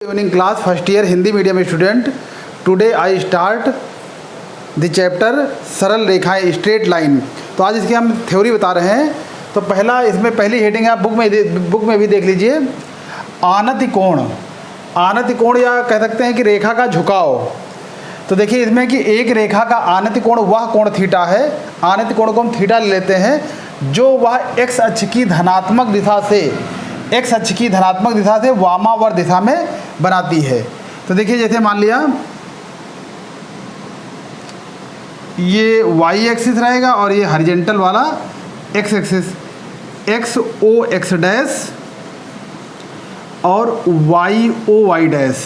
Evening class first year Hindi medium student. Today I start the chapter सरल रेखाएं straight line. तो आज इसकी हम थ्योरी बता रहे हैं। तो पहला इसमें पहली हेडिंग है, आप बुक में भी देख लीजिए, आनति कोण। आनति कोण या कह सकते हैं कि रेखा का झुकाव। तो देखिए इसमें कि एक रेखा का आनति कोण वह कोण थीटा है, आनति कोण को हम थीटा ले लेते हैं, जो वह एक्स अक्ष की धनात्मक दिशा से वामावर्त दिशा में बनाती है। तो देखिए जैसे मान लिया ये वाई एक्सिस रहेगा और ये हॉरिजॉन्टल वाला एक्स एक्सिस, एक्स ओ एक्स डैश और वाई ओ वाई डैश।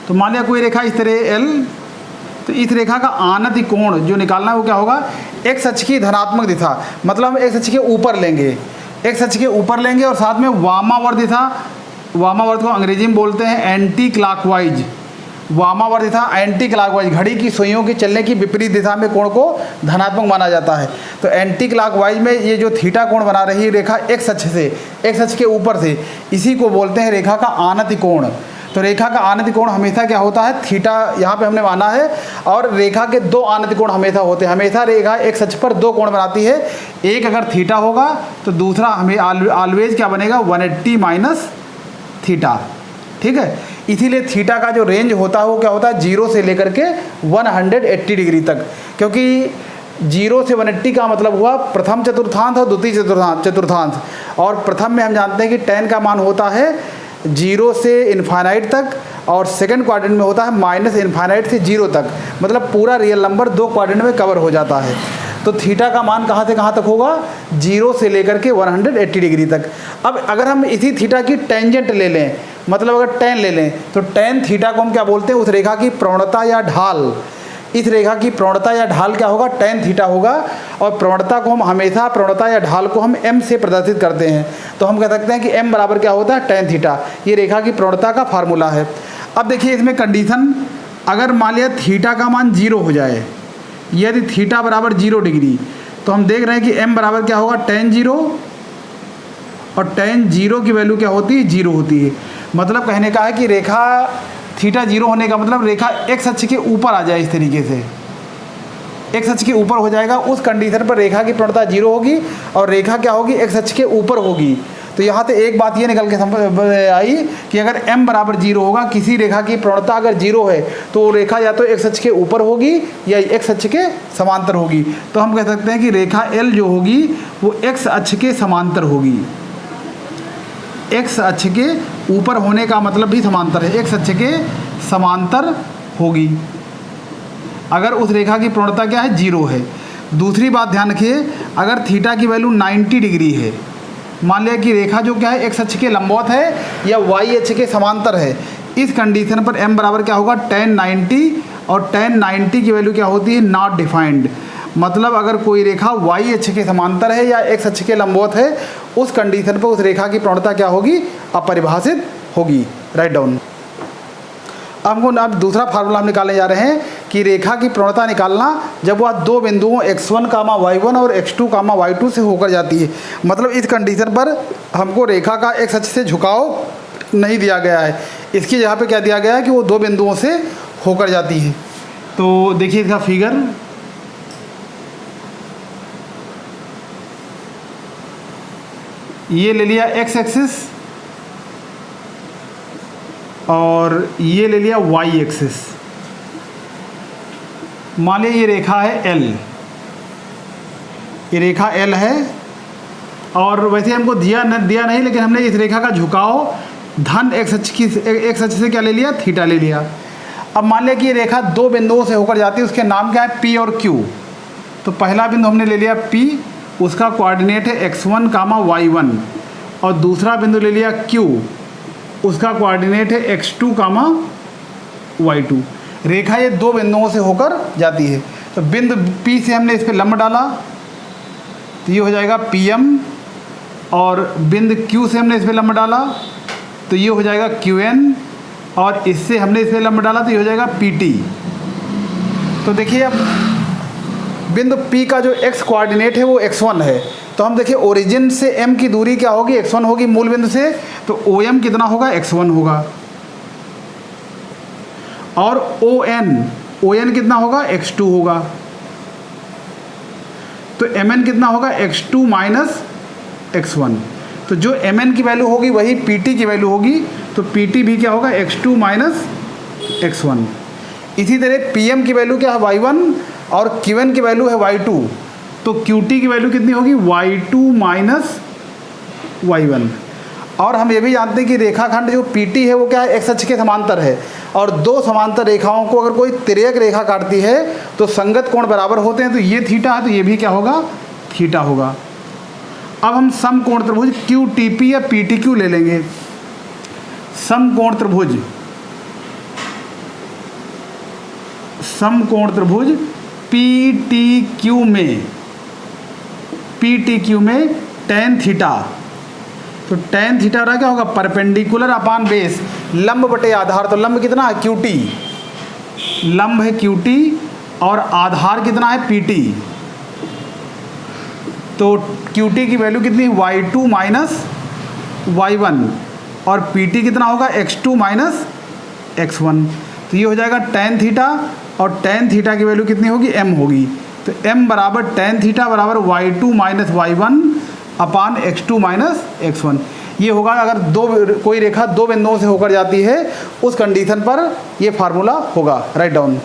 तो मान लिया कोई रेखा इस तरह एल, तो इस रेखा का आनति कोण जो निकालना है वो क्या होगा, एक्स अक्ष की धनात्मक दिशा, मतलब हम एक्स अक्ष के ऊपर लेंगे, एक्स अक्ष के ऊपर लेंगे और साथ में वामावर्त दिशा, वामावर्त को अंग्रेजी में बोलते हैं एंटी क्लॉकवाइज। वामावर्त दिशा एंटी क्लॉकवाइज, घड़ी की सुइयों के चलने की विपरीत दिशा में कोण को धनात्मक माना जाता है। तो एंटी क्लॉकवाइज में ये जो थीटा कोण बना रही है रेखा एक्स अक्ष से, एक्स अक्ष के ऊपर से, इसी को बोलते हैं रेखा का आनति कोण। तो रेखा का आनति कोण हमेशा क्या होता है, थीटा यहाँ पे हमने माना है। और रेखा के दो आनति कोण हमेशा होते हैं, हमेशा रेखा एक्स अक्ष पर दो कोण बनाती है। एक अगर थीटा होगा तो दूसरा हमें ऑलवेज क्या बनेगा, 180 माइनस थीटा। ठीक है, इसीलिए थीटा का जो रेंज होता है वो क्या होता है, 0 से लेकर के 180 डिग्री तक। क्योंकि 0 से 180 का मतलब हुआ प्रथम चतुर्थांश और द्वितीय चतुर्थांश। और प्रथम में हम जानते हैं कि tan का मान होता है 0 से इन्फाइनाइट तक, और सेकंड क्वाड्रेंट में होता है माइनस इन्फाइनाइट से 0 तक, मतलब पूरा रियल नंबर दो क्वाड्रेंट में कवर हो जाता है। तो थीटा का मान कहाँ से कहाँ तक होगा, 0 से लेकर के 180 डिग्री तक। अब अगर हम इसी थीटा की टेंजेंट ले लें, मतलब अगर tan ले लें, तो tan थीटा को हम क्या बोलते हैं, उस रेखा की प्रवणता या ढाल। इस रेखा की प्रवणता या ढाल क्या होगा, tan थीटा होगा। और प्रवणता को हम हमेशा, प्रवणता या ढाल को हम m से प्रदर्शित करते हैं। तो हम कह सकते हैं कि m बराबर क्या होता है, tan थीटा। ये रेखा की प्रवणता का फार्मूला है। अब देखिए इसमें कंडीशन, अगर मान लिया थीटा का मान 0 हो जाए, यदि थीटा बराबर 0 डिग्री, तो हम देख रहे हैं कि m बराबर क्या होगा, tan 0, और tan 0 की वैल्यू क्या होती है, 0 होती है। मतलब कहने का है कि रेखा थीटा 0 होने का मतलब रेखा एक्स अक्ष के ऊपर आ जाए, इस तरीके से एक्स अक्ष के ऊपर हो जाएगा। उस कंडीशन पर रेखा की प्रवणता 0 होगी और रेखा क्या होगी, एक्स अक्ष के ऊपर होगी। तो यहाँ से एक बात ये निकल के आई कि अगर m बराबर 0 होगा, किसी रेखा की प्रवणता अगर 0 है, तो रेखा या तो एक्स अक्ष के ऊपर होगी या एक्स अक्ष के समांतर होगी। तो हम कह सकते हैं कि रेखा L जो होगी वो एक्स अक्ष के समांतर होगी। एक्स अक्ष के ऊपर होने का मतलब भी समांतर है, एक्स अक्ष के समांतर होगी अगर उस रेखा की प्रवणता क्या है, 0 है। दूसरी बात ध्यान रखिए, अगर थीटा की वैल्यू 90 डिग्री है, मान लिया कि रेखा जो क्या है एक्स अक्ष के लंबवत है या वाई अक्ष के समांतर है, इस कंडीशन पर m बराबर क्या होगा, tan 90, और tan 90 की वैल्यू क्या होती है, नॉट डिफाइंड। मतलब अगर कोई रेखा वाई अक्ष के समांतर है या एक्स अक्ष के लंबवत है, उस कंडीशन पर उस रेखा की प्रवणता क्या होगी, अपरिभाषित होगी। Write down. अब दूसरा फार्मूला हम निकालने जा रहे हैं कि रेखा की प्रवणता निकालना जब वह दो बिंदुओं x1, y1 और x2, y2 से होकर जाती है। मतलब इस कंडीशन पर हमको रेखा का एक्स अक्ष से झुकाव नहीं दिया गया है, इसकी जगह पे क्या दिया गया है कि वो दो बिंदुओं से होकर जाती है। तो देखिए इसका फिगर, ये ले लिया एक्स एक्सिस और ये ले लिया वाई एक्सिस। मान लिया ये रेखा है एल, ये रेखा एल है, और वैसे हमको दिया नहीं, लेकिन हमने इस रेखा का झुकाव धन एक्स अक्ष से क्या ले लिया, थीटा ले लिया। अब मान लिया कि ये रेखा दो बिंदुओं से होकर जाती है, उसके नाम क्या है, पी और क्यू। तो पहला बिंदु हमने ले लिया पी, उसका कोऑर्डिनेट है x1, y1, और दूसरा बिंदु ले लिया Q, उसका कोऑर्डिनेट है x2, y2। रेखा ये दो बिंदुओं से होकर जाती है। तो बिंदु P से हमने इस पर लंब डाला, तो ये हो जाएगा PM, और बिंदु Q से हमने इस पर लंब डाला, तो ये हो जाएगा QN, और इससे हमने इस पर लंब डाला तो ये हो जाएगा PT। तो देखिए अब बिंदु P का जो x कोऑर्डिनेट है वो x1 है, तो हम देखिए ओरिजिन से m की दूरी क्या होगी, x1 होगी मूल बिंदु से, तो OM कितना होगा, x1 होगा। और ON कितना होगा, x2 होगा। तो MN कितना होगा, x2 माइनस x1। तो जो MN की वैल्यू होगी वही PT की वैल्यू होगी, तो PT भी क्या होगा, x2 माइनस x1। इसी तरह PM की वैल्यू क्या है, y1, और QN की वैल्यू है y2, तो QT की वैल्यू कितनी होगी, y2 माइनस y1। और हम ये भी जानते हैं कि रेखाखंड जो PT है वो क्या है, x अक्ष के समांतर है, और दो समांतर रेखाओं को अगर कोई तिर्यक रेखा काटती है तो संगत कोण बराबर होते हैं, तो ये थीटा है तो ये भी क्या होगा, थीटा होगा। अब हम समकोण त्रिभुज QTP या PTQ ले लेंगे। समकोण त्रिभुज PTQ में tan थीटा, तो tan थीटा रहा क्या होगा, परपेंडिकुलर अपान बेस, लंब बटे आधार। तो लंब कितना है, QT, लंब है QT और आधार कितना है, PT। तो QT की वैल्यू कितनी, y2 माइनस y1, और PT कितना होगा, x2 माइनस x1। तो ये हो जाएगा tan थीटा, और tan थीटा की वैल्यू कितनी होगी, m होगी। तो m बराबर tan थीटा बराबर y2 माइनस y1 अपान x2 माइनस x1। ये होगा अगर कोई रेखा दो बिंदुओं से होकर जाती है, उस कंडीशन पर ये फार्मूला होगा। Write down.